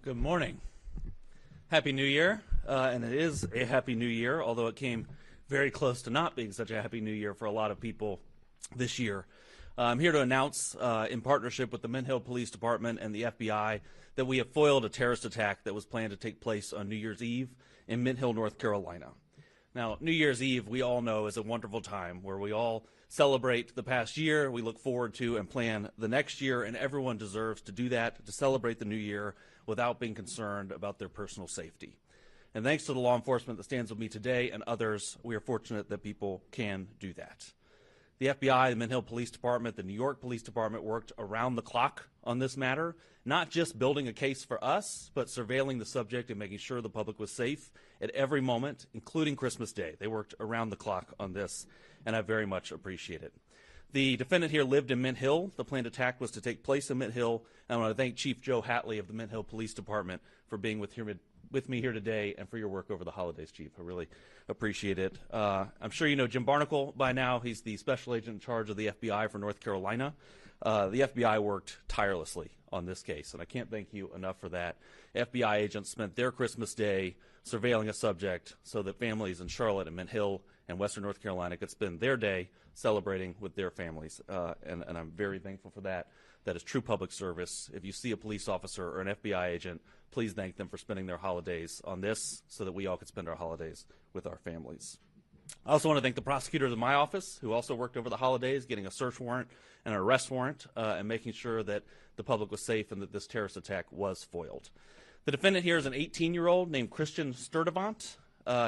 Good morning. Happy New Year, and it is a Happy New Year, although it came very close to not being such a Happy New Year for a lot of people this year. I'm here to announce, in partnership with the Mint Hill Police Department and the FBI, that we have foiled a terrorist attack that was planned to take place on New Year's Eve in Mint Hill, North Carolina. Now, New Year's Eve, we all know, is a wonderful time where we all celebrate the past year, we look forward to and plan the next year, and everyone deserves to do that, to celebrate the new year without being concerned about their personal safety. And thanks to the law enforcement that stands with me today and others, we are fortunate that people can do that. The FBI, the Mint Hill Police Department, the New York Police Department worked around the clock on this matter, not just building a case for us, but surveilling the subject and making sure the public was safe at every moment, including Christmas Day. They worked around the clock on this, and I very much appreciate it. The defendant here lived in Mint Hill. The planned attack was to take place in Mint Hill. I want to thank Chief Joe Hatley of the Mint Hill Police Department for being with me here today and for your work over the holidays, Chief. I really appreciate it. I'm sure you know Jim Barnacle by now. He's the special agent in charge of the FBI for North Carolina. The FBI worked tirelessly on this case, and I can't thank you enough for that. FBI agents spent their Christmas Day surveilling a subject so that families in Charlotte and Mint Hill and Western North Carolina could spend their day celebrating with their families, and I'm very thankful for that. That is true public service. If you see a police officer or an FBI agent, please thank them for spending their holidays on this so that we all could spend our holidays with our families. I also want to thank the prosecutors in my office who also worked over the holidays getting a search warrant and an arrest warrant and making sure that the public was safe and that this terrorist attack was foiled. The defendant here is an 18-year-old named Christian Sturdivant.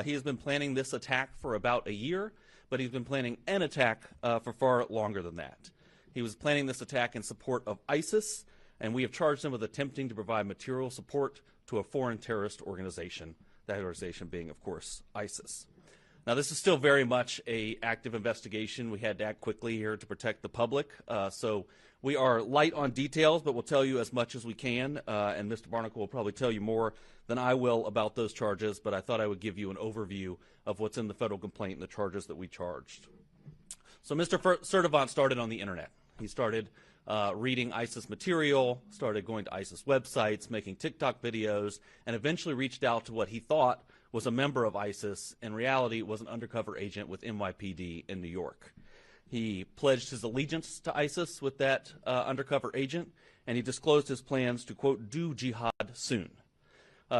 He has been planning this attack for about a year, but he's been planning an attack for far longer than that. He was planning this attack in support of ISIS, and we have charged him with attempting to provide material support to a foreign terrorist organization, that organization being, of course, ISIS. Now, this is still very much an active investigation. We had to act quickly here to protect the public, so we are light on details, but we'll tell you as much as we can, and Mr. Barnacle will probably tell you more than I will about those charges, but I thought I would give you an overview of what's in the federal complaint and the charges that we charged. So Mr. Sturdivant started on the internet. He started reading ISIS material, started going to ISIS websites, making TikTok videos, and eventually reached out to what he thought was a member of ISIS. In reality, was an undercover agent with NYPD in New York. He pledged his allegiance to ISIS with that undercover agent, and he disclosed his plans to, quote, do jihad soon.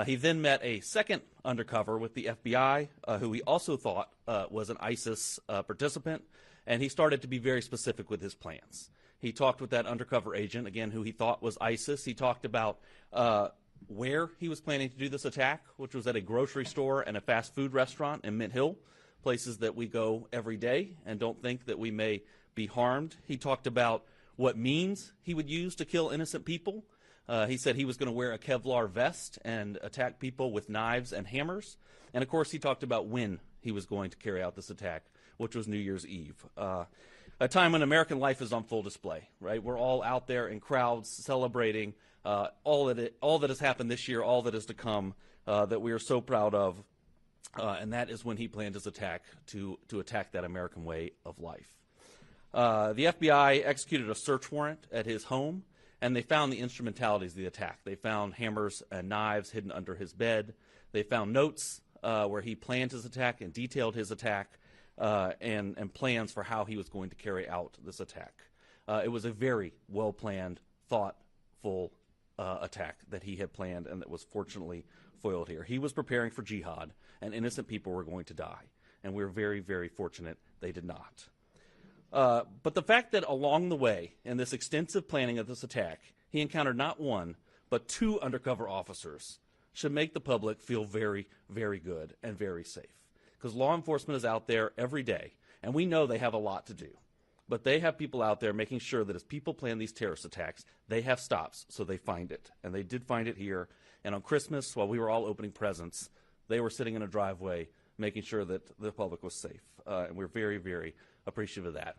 He then met a second undercover with the FBI, who he also thought was an ISIS participant, and he started to be very specific with his plans. He talked with that undercover agent, again, who he thought was ISIS. He talked about where he was planning to do this attack, which was at a grocery store and a fast food restaurant in Mint Hill, places that we go every day and don't think that we may be harmed. He talked about what means he would use to kill innocent people. He said he was going to wear a Kevlar vest and attack people with knives and hammers. And, of course, he talked about when he was going to carry out this attack, which was New Year's Eve. A time when American life is on full display, right? We're all out there in crowds celebrating all that has happened this year, all that is to come, that we are so proud of. And that is when he planned his attack to attack that American way of life. The FBI executed a search warrant at his home, and they found the instrumentalities of the attack. They found hammers and knives hidden under his bed. They found notes where he planned his attack and detailed his attack and plans for how he was going to carry out this attack. It was a very well-planned, thoughtful attack that he had planned and that was fortunately foiled here. He was preparing for jihad, and innocent people were going to die, and we're very, very fortunate they did not. But the fact that along the way, in this extensive planning of this attack, he encountered not one, but two undercover officers should make the public feel very, very good and very safe. Because law enforcement is out there every day, and we know they have a lot to do. But they have people out there making sure that as people plan these terrorist attacks, they have stops so they find it. And they did find it here. And on Christmas, while we were all opening presents, they were sitting in a driveway making sure that the public was safe. And we're very, very appreciative of that.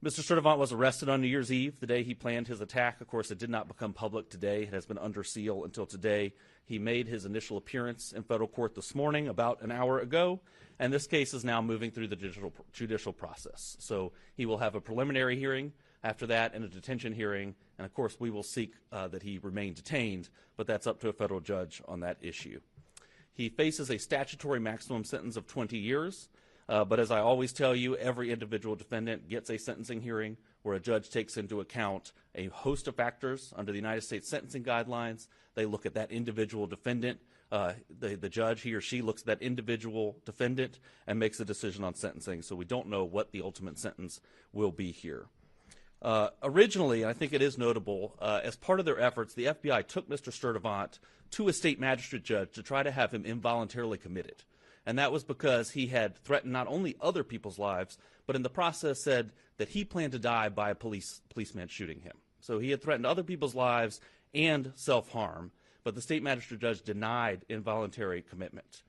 Mr. Sturdivant was arrested on New Year's Eve, the day he planned his attack. Of course, it did not become public today. It has been under seal until today. He made his initial appearance in federal court this morning, about an hour ago, and this case is now moving through the judicial process. So he will have a preliminary hearing After that, in a detention hearing, and of course we will seek that he remain detained, but that's up to a federal judge on that issue. He faces a statutory maximum sentence of 20 years, but as I always tell you, every individual defendant gets a sentencing hearing where a judge takes into account a host of factors under the United States sentencing guidelines. They look at that individual defendant. The judge, he or she, looks at that individual defendant and makes a decision on sentencing, so we don't know what the ultimate sentence will be here. Originally, I think it is notable, as part of their efforts, the FBI took Mr. Sturtevant to a state magistrate judge to try to have him involuntarily committed. And that was because he had threatened not only other people's lives, but in the process said that he planned to die by a policeman shooting him. So he had threatened other people's lives and self-harm, but the state magistrate judge denied involuntary commitment.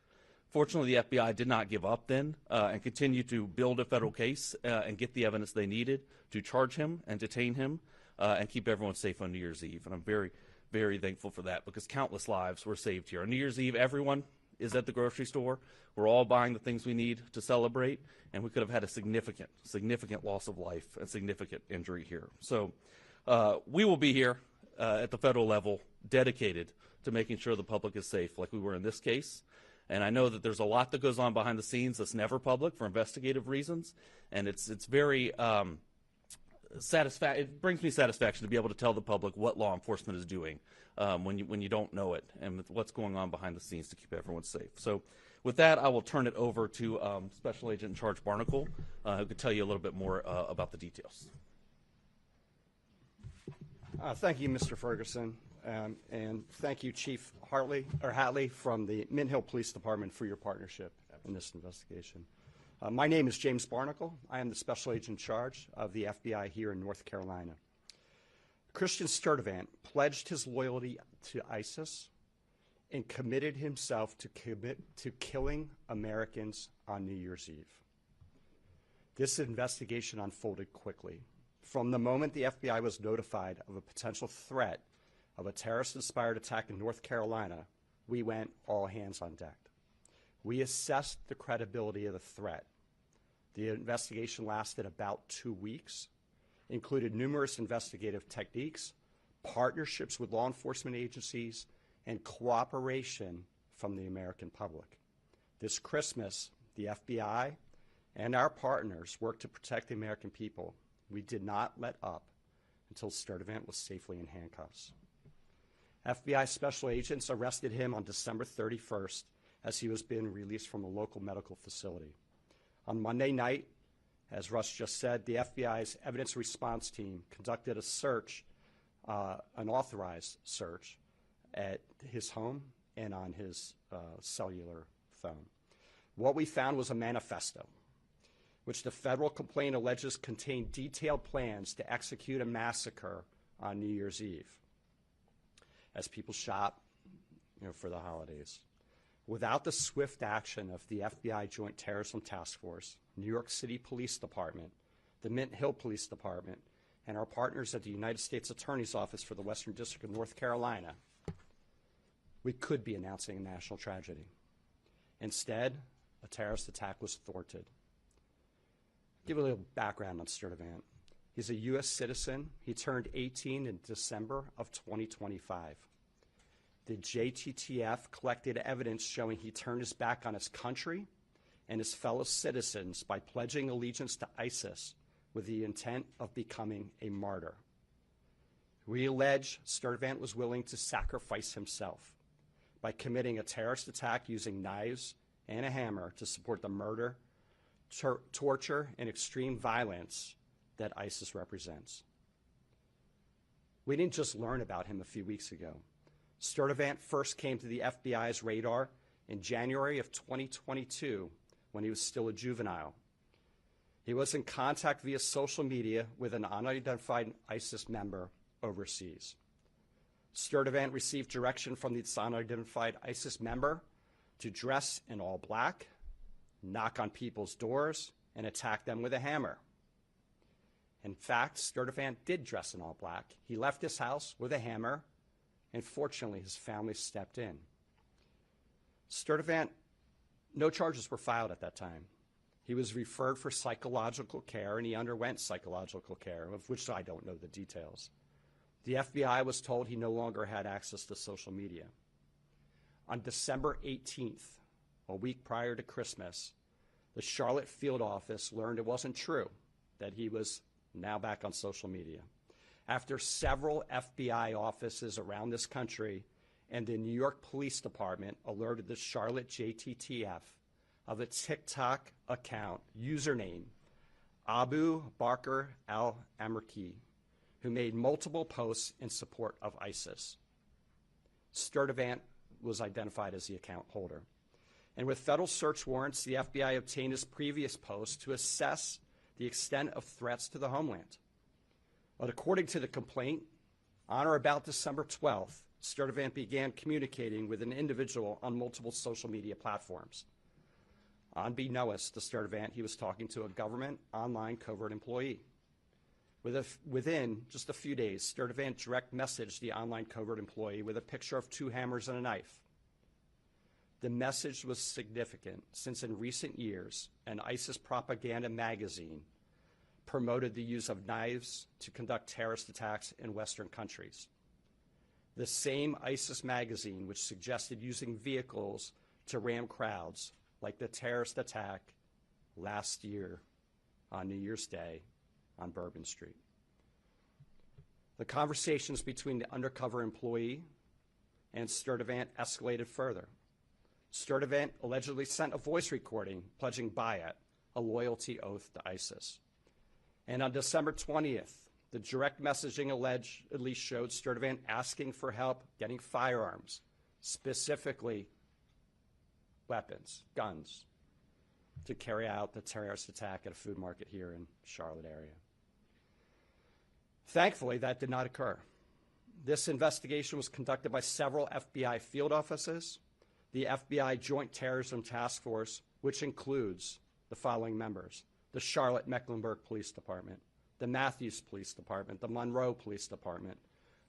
Fortunately, the FBI did not give up then and continued to build a federal case and get the evidence they needed to charge him and detain him and keep everyone safe on New Year's Eve. And I'm very, very thankful for that because countless lives were saved here. On New Year's Eve, everyone is at the grocery store. We're all buying the things we need to celebrate, and we could have had a significant, significant loss of life and significant injury here. So we will be here at the federal level dedicated to making sure the public is safe like we were in this case. And I know that there's a lot that goes on behind the scenes that's never public for investigative reasons, and it's very it brings me satisfaction to be able to tell the public what law enforcement is doing when you don't know it and what's going on behind the scenes to keep everyone safe. So with that, I will turn it over to Special Agent in Charge Barnacle, who could tell you a little bit more about the details. Thank you, Mr. Ferguson, and thank you, Chief Hatley from the Mint Hill Police Department for your partnership in this investigation. My name is James Barnacle. I am the Special Agent in Charge of the FBI here in North Carolina. Christian Sturtevant pledged his loyalty to ISIS and committed himself to killing Americans on New Year's Eve. This investigation unfolded quickly. From the moment the FBI was notified of a potential threat of a terrorist-inspired attack in North Carolina, we went all hands on deck. We assessed the credibility of the threat. The investigation lasted about 2 weeks, included numerous investigative techniques, partnerships with law enforcement agencies, and cooperation from the American public. This Christmas, the FBI and our partners worked to protect the American people. We did not let up until Sturtevant was safely in handcuffs. FBI special agents arrested him on December 31st as he was being released from a local medical facility. On Monday night, as Russ just said, the FBI's evidence response team conducted a search, an authorized search, at his home and on his cellular phone. What we found was a manifesto, which the federal complaint alleges contained detailed plans to execute a massacre on New Year's Eve as people shop, for the holidays. Without the swift action of the FBI Joint Terrorism Task Force, New York City Police Department, the Mint Hill Police Department, and our partners at the United States Attorney's Office for the Western District of North Carolina, we could be announcing a national tragedy. Instead, a terrorist attack was thwarted. Give a little background on Sturtevant. He's a U.S. citizen. He turned 18 in December of 2025. The JTTF collected evidence showing he turned his back on his country and his fellow citizens by pledging allegiance to ISIS with the intent of becoming a martyr. We allege Sturtevant was willing to sacrifice himself by committing a terrorist attack using knives and a hammer to support the murder, torture, and extreme violence that ISIS represents. We didn't just learn about him a few weeks ago. Sturtevant first came to the FBI's radar in January of 2022 when he was still a juvenile. He was in contact via social media with an unidentified ISIS member overseas. Sturtevant received direction from this unidentified ISIS member to dress in all black, knock on people's doors, and attack them with a hammer. In fact, Sturtevant did dress in all black. He left his house with a hammer, and fortunately, his family stepped in. Sturtevant, no charges were filed at that time. He was referred for psychological care, and he underwent psychological care, of which I don't know the details. The FBI was told he no longer had access to social media. On December 18th, a week prior to Christmas, the Charlotte field office learned it wasn't true, that he was now back on social media. After several FBI offices around this country and the New York Police Department alerted the Charlotte JTTF of a TikTok account username, Abu Bakr al-Amerki, who made multiple posts in support of ISIS. Sturdivant was identified as the account holder. And with federal search warrants, the FBI obtained his previous posts to assess the extent of threats to the homeland. But according to the complaint, on or about December 12th, Sturdivant began communicating with an individual on multiple social media platforms. Unbeknownst to Sturdivant, he was talking to a government online covert employee. Within just a few days, Sturdivant direct messaged the online covert employee with a picture of 2 hammers and a knife. The message was significant since in recent years, an ISIS propaganda magazine promoted the use of knives to conduct terrorist attacks in Western countries. The same ISIS magazine which suggested using vehicles to ram crowds, like the terrorist attack last year on New Year's Day on Bourbon Street. The conversations between the undercover employee and Sturdivant escalated further. Sturdivant allegedly sent a voice recording pledging Bayat, a loyalty oath to ISIS. And on December 20th, the direct messaging allegedly showed Sturdivant asking for help getting firearms, specifically weapons, guns, to carry out the terrorist attack at a food market here in Charlotte area. Thankfully, that did not occur. This investigation was conducted by several FBI field offices, the FBI Joint Terrorism Task Force, which includes the following members: the Charlotte Mecklenburg Police Department, the Matthews Police Department, the Monroe Police Department,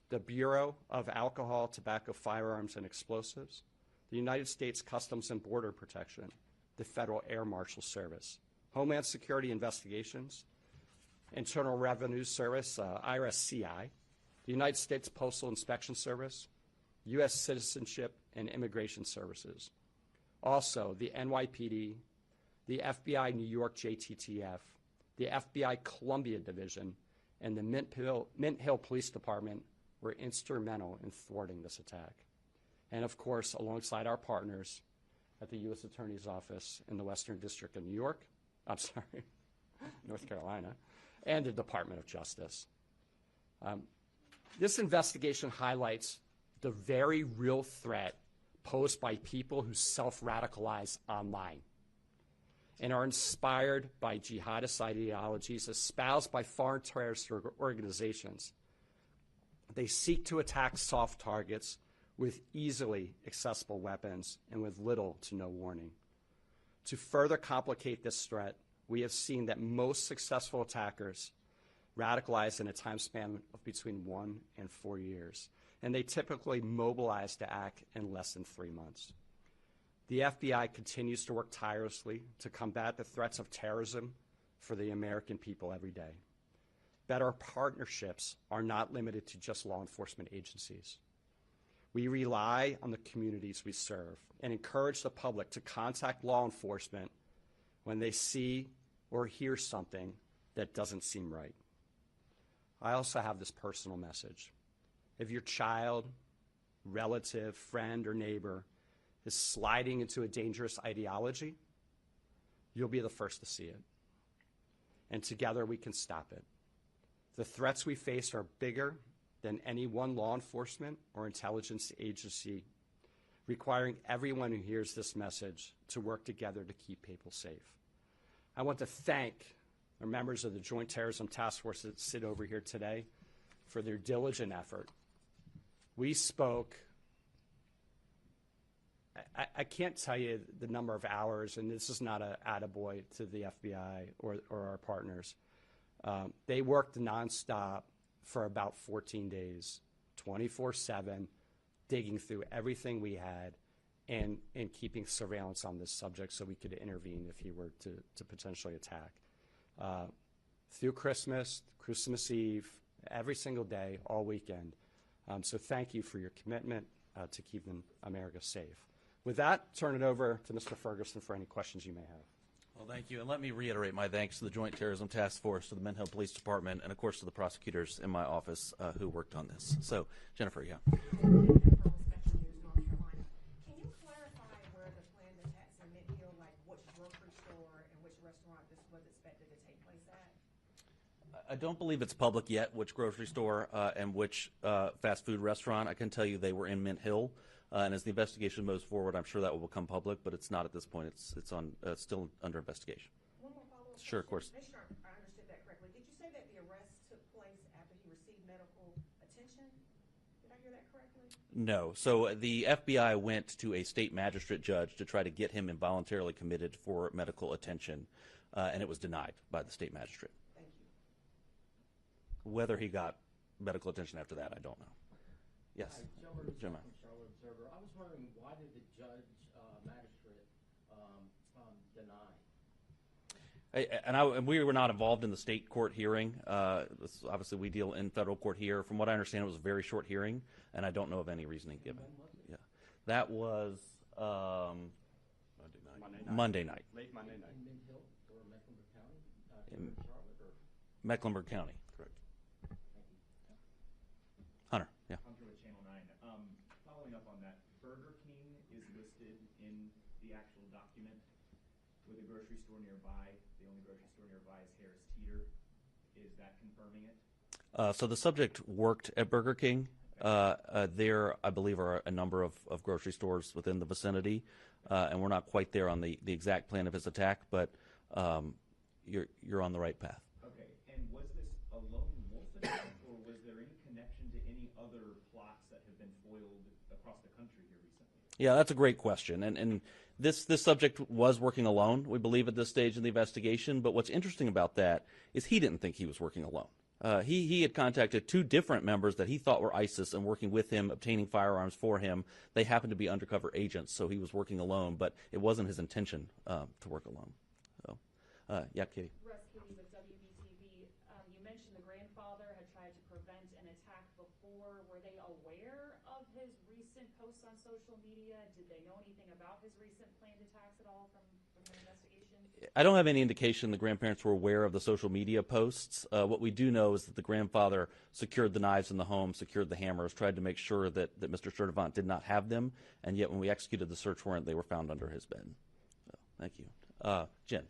the Bureau of Alcohol, Tobacco, Firearms, and Explosives, the United States Customs and Border Protection, the Federal Air Marshal Service, Homeland Security Investigations, Internal Revenue Service, IRS-CI, the United States Postal Inspection Service, U.S. Citizenship and Immigration Services. Also, the NYPD, the FBI New York JTTF, the FBI Columbia Division, and the Mint Hill Police Department were instrumental in thwarting this attack. And of course, alongside our partners at the U.S. Attorney's Office in the Western District of North Carolina, and the Department of Justice. This investigation highlights the very real threat posed by people who self-radicalize online and are inspired by jihadist ideologies espoused by foreign terrorist organizations. They seek to attack soft targets with easily accessible weapons and with little to no warning. To further complicate this threat, we have seen that most successful attackers radicalize in a time span of between 1 and 4 years, and they typically mobilize to act in less than 3 months. The FBI continues to work tirelessly to combat the threats of terrorism for the American people every day. But our partnerships are not limited to just law enforcement agencies. We rely on the communities we serve and encourage the public to contact law enforcement when they see or hear something that doesn't seem right. I also have this personal message. If your child, relative, friend, or neighbor is sliding into a dangerous ideology, you'll be the first to see it. And together we can stop it. The threats we face are bigger than any one law enforcement or intelligence agency, requiring everyone who hears this message to work together to keep people safe. I want to thank the members of the Joint Terrorism Task Force that sit over here today for their diligent effort. We spoke, I can't tell you the number of hours, and this is not an attaboy to the FBI or our partners. They worked nonstop for about 14 days, 24/7, digging through everything we had and keeping surveillance on this subject so we could intervene if he were to potentially attack. Through Christmas, Christmas Eve, every single day, all weekend. So thank you for your commitment to keeping America safe. With that, turn it over to Mr. Ferguson for any questions you may have. Well, thank you. And let me reiterate my thanks to the Joint Terrorism Task Force, to the Mint Hill Police Department, and, of course, to the prosecutors in my office who worked on this. So, Jennifer, yeah. Can you clarify where the planned attacks in Mint Hill, like which grocery store and which restaurant this was expected to take place at? I don't believe it's public yet which grocery store and which fast food restaurant. I can tell you they were in Mint Hill. And as the investigation moves forward, I'm sure that will become public, but it's not at this point. It's on still under investigation. One more follow-up Sure, of course. Make sure I understood that correctly. Did you say that the arrest took place after he received medical attention? Did I hear that correctly? No. So the FBI went to a state magistrate judge to try to get him involuntarily committed for medical attention, and it was denied by the state magistrate. Thank you. Whether he got medical attention after that, I don't know. Yes. Jim. I was wondering, why did the judge, magistrate, deny? And we were not involved in the state court hearing. Obviously, we deal in federal court here. From what I understand, it was a very short hearing, and I don't know of any reasoning given. Yeah, that was Monday night. Late Monday night. In Mint Hill or Mecklenburg County? In Charlotte or? Mecklenburg County. Correct. Hunter, yeah. Hunter with Channel 9. Following up on that, Burger King is listed in the actual document with a grocery store nearby. The only grocery store nearby is Harris Teeter. Is that confirming it? So the subject worked at Burger King. There, I believe, are a number of grocery stores within the vicinity, and we're not quite there on the exact plan of his attack, but you're on the right path. Okay, and was this a lone wolf attack, or was there any connection to any other plots that have been foiled across the country here recently? Yeah, that's a great question, and this subject was working alone, we believe, at this stage in the investigation, but what's interesting about that is he didn't think he was working alone. He had contacted two different members that he thought were ISIS and working with him, obtaining firearms for him. They happened to be undercover agents, so he was working alone, but it wasn't his intention to work alone. So, yeah, Katie. Russ Katie with WBTV. You mentioned the grandfather had tried to prevent an attack before. Were they aware of his recent posts on social media? Did they know anything about his recent planned attacks at all from their investigation? I don't have any indication the grandparents were aware of the social media posts. What we do know is that the grandfather secured the knives in the home, secured the hammers, tried to make sure that Mr. Sturdivant did not have them, and yet when we executed the search warrant, they were found under his bed. So, thank you. Jen. Jen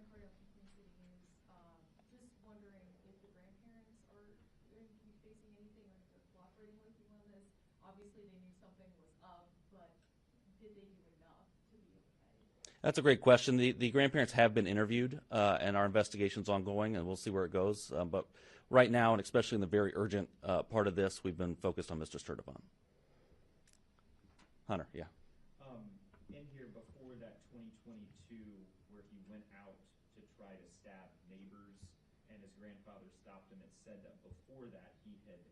Cordell from Queen City News. Just wondering if the grandparents are going to be facing anything, or if they're cooperating with you on this. Obviously, they knew something was up, but did they do enough to be okay? That's a great question. The grandparents have been interviewed, and our investigation's ongoing, and we'll see where it goes. But right now, and especially in the very urgent part of this, we've been focused on Mr. Sturdivant. Hunter, yeah. In here before that 2022, where he went out to try to stab neighbors, and his grandfather stopped him and said that before that he had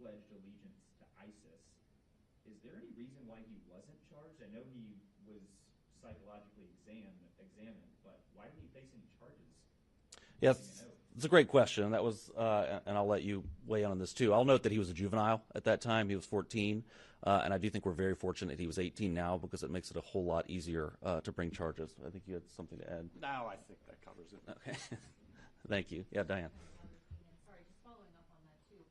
pledged allegiance to ISIS. Is there any reason why he wasn't charged? I know he was psychologically examined, but why didn't he face any charges? Yes, it's a great question. That was, and I'll let you weigh in on this too. I'll note that he was a juvenile at that time. He was 14, and I do think we're very fortunate he was 18 now, because it makes it a whole lot easier to bring charges. I think you had something to add. No, I think that covers it. Okay. Thank you. Yeah, Diane. Sorry, just following up on that too.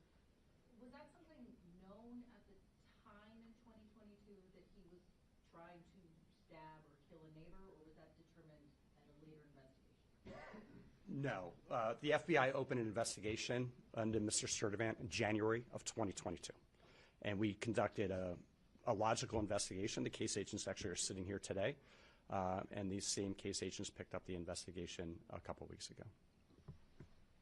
Was that something known at the time in 2022 that he was trying to stab or kill a neighbor, or was that determined at a later investigation? No. The FBI opened an investigation into Mr. Sturdivant in January of 2022. And we conducted a logical investigation. The case agents actually are sitting here today. And these same case agents picked up the investigation a couple weeks ago.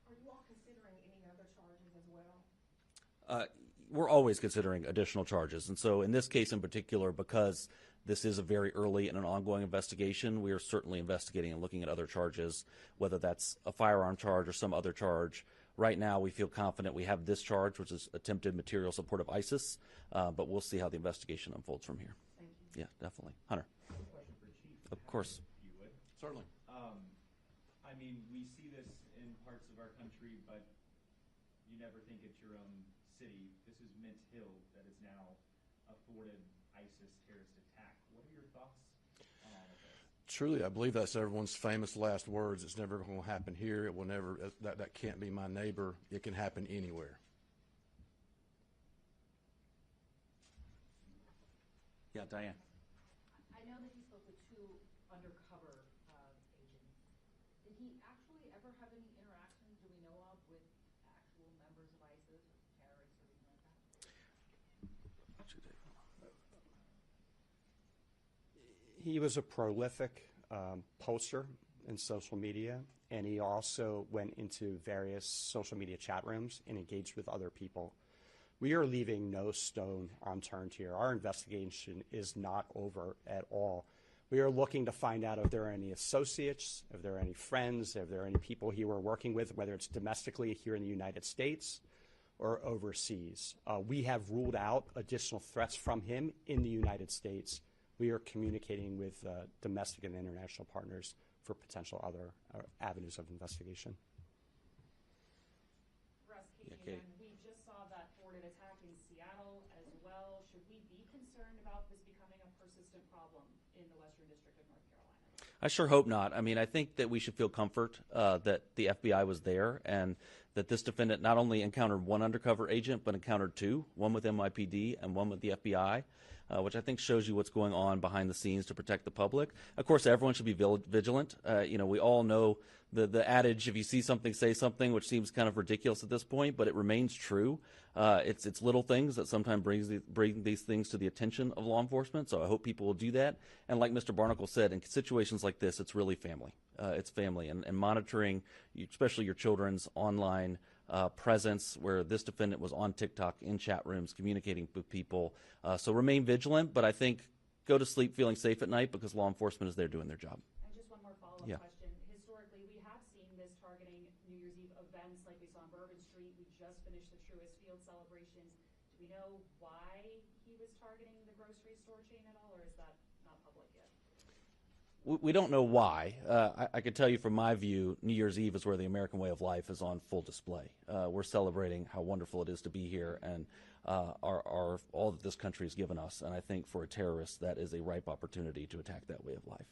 Are you all considering any other charges as well? We're always considering additional charges. And so in this case in particular, because this is a very early and an ongoing investigation, we are certainly investigating and looking at other charges, whether that's a firearm charge or some other charge. Right now, we feel confident we have this charge, which is attempted material support of ISIS, but we'll see how the investigation unfolds from here. Thank you. Yeah, definitely. Hunter. I have a question for Chief. Of course. If you would. Certainly. I mean, we see this in parts of our country, but you never think it's your own city. This is Mint Hill that is now a thwarted ISIS terrorist attack. What are your thoughts on all of this? Truly, I believe that's everyone's famous last words. It's never going to happen here. It will never, that can't be my neighbor. It can happen anywhere. Yeah, Diane. I know that he spoke with two undercover agents. Did he actually ever have any interactions, do we know of, with actual members of ISIS or terrorists or anything like that? He was a prolific poster in social media, and he also went into various social media chat rooms and engaged with other people. We are leaving no stone unturned here. Our investigation is not over at all. We are looking to find out if there are any associates, if there are any friends, if there are any people he were working with, whether it's domestically here in the United States or overseas. We have ruled out additional threats from him in the United States. We are communicating with domestic and international partners for potential other avenues of investigation. Russ, Katie, Yeah, Kate. again, we just saw that thwarted attack in Seattle as well. Should we be concerned about this becoming a persistent problem in the Western District of North Carolina? I sure hope not. I mean, I think that we should feel comfort that the FBI was there and that this defendant not only encountered one undercover agent, but encountered two, one with NYPD and one with the FBI, which I think shows you what's going on behind the scenes to protect the public. Of course, everyone should be vigilant. We all know the adage, if you see something, say something, which seems kind of ridiculous at this point, but it remains true. It's little things that sometimes bring these things to the attention of law enforcement, so I hope people will do that. And like Mr. Barnacle said, in situations like this, it's really family. It's family, and monitoring, especially your children's online presence, where this defendant was on TikTok in chat rooms communicating with people. So remain vigilant, but I think go to sleep feeling safe at night because law enforcement is there doing their job. And just one more follow-up question. Historically, we have seen this targeting New Year's Eve events like we saw on Bourbon Street. We just finished the Truist Field celebrations. Do we know why he was targeting the grocery store chain at all, or is that not public yet? We don't know why. I can tell you from my view, New Year's Eve is where the American way of life is on full display. We're celebrating how wonderful it is to be here and all that this country has given us. And I think for a terrorist, that is a ripe opportunity to attack that way of life.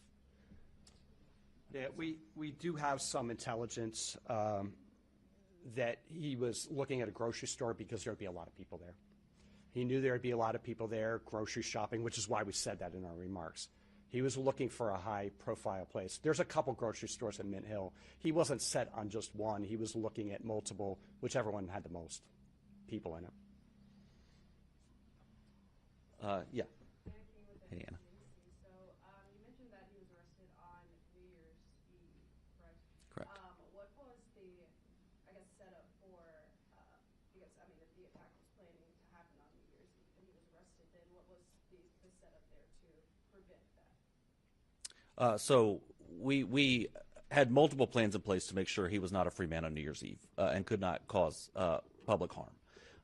Yeah, we do have some intelligence that he was looking at a grocery store because there would be a lot of people there. He knew there would be a lot of people there grocery shopping, which is why we said that in our remarks. He was looking for a high-profile place. There's a couple grocery stores in Mint Hill. He wasn't set on just one. He was looking at multiple, whichever one had the most people in it. Yeah. Hey, Anna. So you mentioned that he was arrested on New Year's Eve, correct? Correct. What was the, I guess, setup for, because, I mean, if the attack was planning to happen on New Year's Eve and he was arrested, then what was the setup there to prevent that? So we had multiple plans in place to make sure he was not a free man on New Year's Eve and could not cause public harm.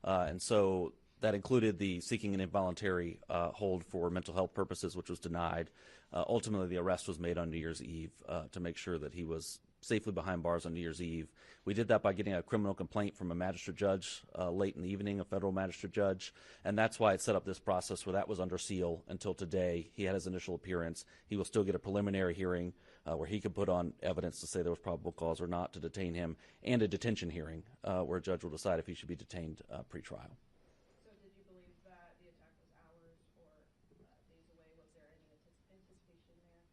And so that included the seeking an involuntary hold for mental health purposes, which was denied. Ultimately, the arrest was made on New Year's Eve to make sure that he was safely behind bars on New Year's Eve. We did that by getting a criminal complaint from a magistrate judge late in the evening, a federal magistrate judge, and that's why it set up this process where that was under seal until today. He had his initial appearance. He will still get a preliminary hearing where he could put on evidence to say there was probable cause or not to detain him, and a detention hearing where a judge will decide if he should be detained pre-trial. So did you believe that the attack was hours or days away? Was there any anticipation there?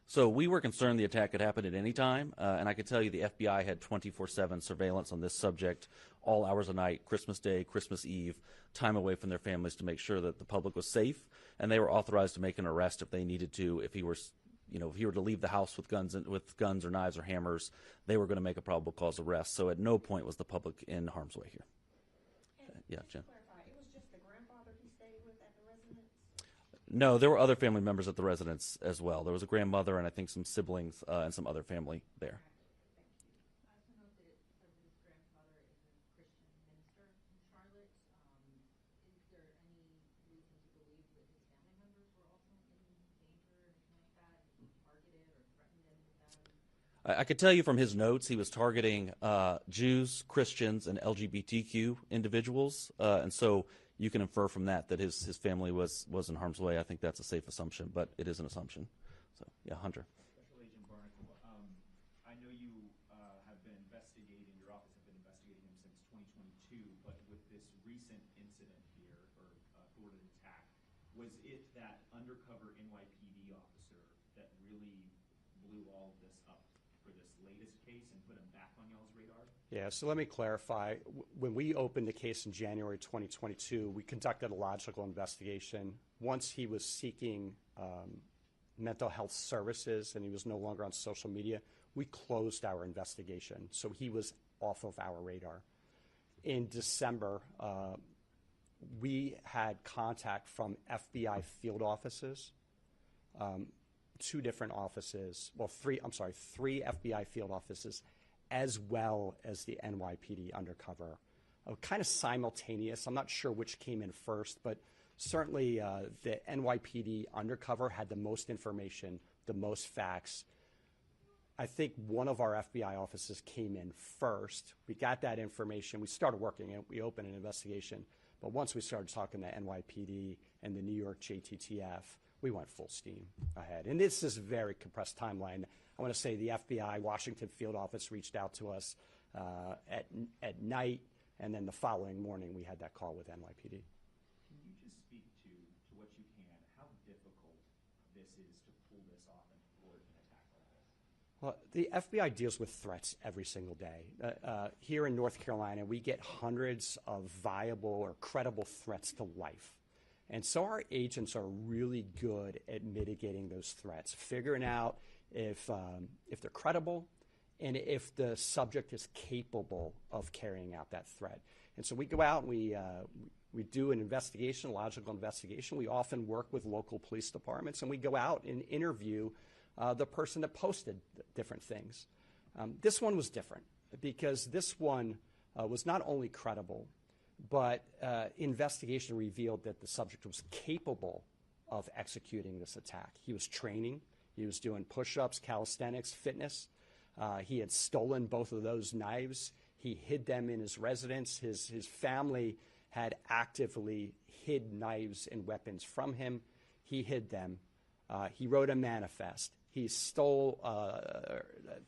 So we were concerned the attack could happen at any time, and I can tell you the FBI had 24/7 surveillance on this subject, all hours of night, Christmas Day, Christmas Eve, time away from their families to make sure that the public was safe, and they were authorized to make an arrest if they needed to. If he were, if he were to leave the house with guns or knives or hammers, they were going to make a probable cause arrest. So at no point was the public in harm's way here. Yeah, Jen. To clarify, it was just the grandfather he stayed with at the residence? No, there were other family members at the residence as well. There was a grandmother and I think some siblings and some other family there. I also note that his grandfather is a Christian minister in Charlotte. Is there any reason to believe that his family members were also in I could tell you from his notes he was targeting Jews, Christians, and LGBTQ individuals, and so you can infer from that that his family was in harm's way. I think that's a safe assumption, but it is an assumption. So yeah, Hunter. Special Agent Barnacle, I know you have been investigating, your office have been investigating him since 2022, but with this recent incident here, or thwarted attack, was it that undercover NYPD officer that really blew all of this up for this latest case and put him back on y'all's radar? Yeah, so let me clarify. When we opened the case in January 2022, we conducted a logical investigation. Once he was seeking mental health services and he was no longer on social media, we closed our investigation. So he was off of our radar. In December, we had contact from FBI field offices, two different offices, well, three FBI field offices, as well as the NYPD undercover. Kind of simultaneous. I'm not sure which came in first, but certainly the NYPD undercover had the most information, the most facts. I think one of our FBI offices came in first. We got that information. We started working it. We opened an investigation. But once we started talking to NYPD and the New York JTTF, we went full steam ahead. And this is a very compressed timeline. I want to say the FBI Washington field office reached out to us at night, and then the following morning we had that call with NYPD. Can you just speak to what you can, how difficult this is to pull this off and thwart an attack like this? Well, the FBI deals with threats every single day. Here in North Carolina, we get hundreds of viable or credible threats to life. And so our agents are really good at mitigating those threats, figuring out if they're credible and if the subject is capable of carrying out that threat. And so we go out and we do an investigation, a logical investigation. We often work with local police departments, and we go out and interview the person that posted different things. This one was different because this one was not only credible, but investigation revealed that the subject was capable of executing this attack. He was training. He was doing push-ups, calisthenics, fitness. He had stolen both of those knives. He hid them in his residence. His family had actively hid knives and weapons from him. He hid them. He wrote a manifest. He stole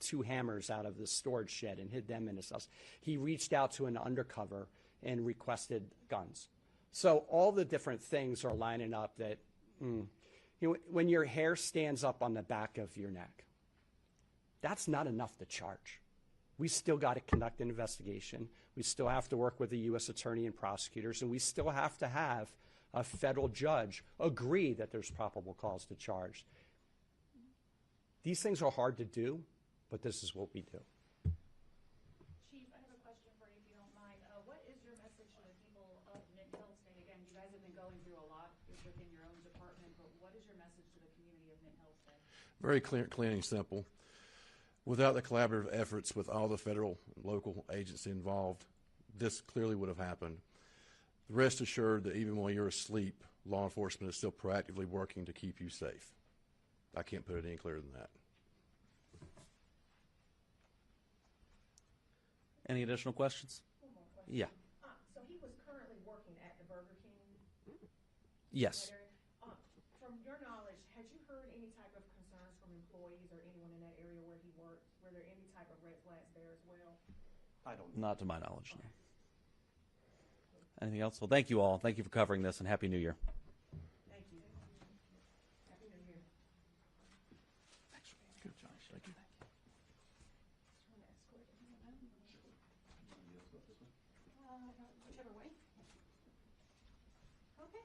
2 hammers out of the storage shed and hid them in his house. He reached out to an undercover and requested guns. So all the different things are lining up that, when your hair stands up on the back of your neck, that's not enough to charge. We still got to conduct an investigation. We still have to work with the U.S. attorney and prosecutors, and we still have to have a federal judge agree that there's probable cause to charge. These things are hard to do, but this is what we do. Chief, I have a question for you, if you don't mind. What is your message to the people of Mint-Hill today? Again, you guys have been going through a lot within your own department, but what is your message to the community of Mint-Hill today? Very clear and simple. Without the collaborative efforts with all the federal and local agencies involved, this clearly would have happened. Rest assured that even while you're asleep, law enforcement is still proactively working to keep you safe. I can't put it any clearer than that. Any additional questions? One more question. Yeah. So he was currently working at the Burger King? Yes. That area? From your knowledge, had you heard any type of concerns from employees or anyone in that area where he worked? Were there any type of red flags there as well? I don't Not to my knowledge, no. Anything else? Well, thank you all. Thank you for covering this, and Happy New Year. Thank you. Happy New Year. Good job. Thank you. Whichever way. Okay.